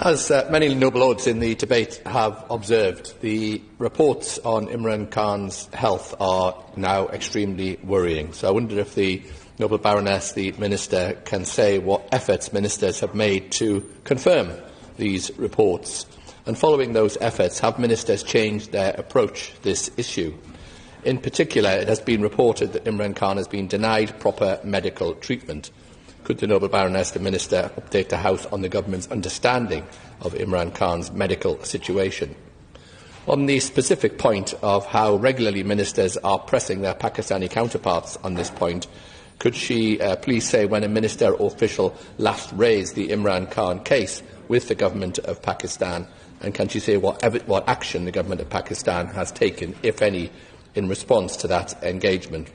As many noble lords in the debate have observed, the reports on Imran Khan's health are now extremely worrying. So I wonder if the noble Baroness, the Minister, can say what efforts ministers have made to confirm these reports. And following those efforts, have ministers changed their approach to this issue? In particular, it has been reported that Imran Khan has been denied proper medical treatment. Could the noble Baroness, the Minister, update the House on the Government's understanding of Imran Khan's medical situation? On the specific point of how regularly ministers are pressing their Pakistani counterparts on this point, could she please say when a minister or official last raised the Imran Khan case with the Government of Pakistan, and can she say what action the Government of Pakistan has taken, if any, in response to that engagement?